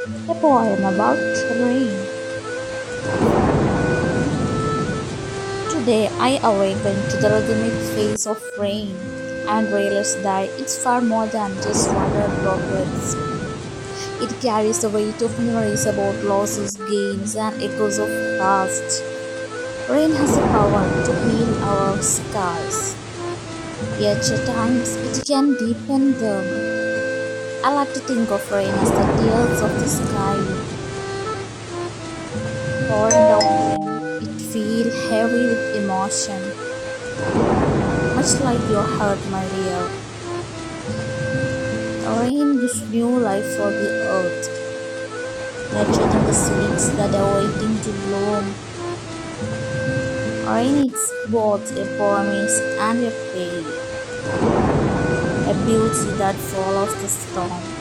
A poem about rain. Today I awakened to the rhythmic face of rain and realized that it's far more than just water droplets. It carries the weight of memories about losses, gains, and echoes of past. Rain has the power to heal our scars, yet at times it can deepen them. I like to think of rain as the tears of the sky pouring down when it feels heavy with emotion, much like your heart, my dear. Rain gives new life for the earth, nurturing the seeds that are waiting to bloom. Rain is both a promise and a play, a beauty that follows the storm.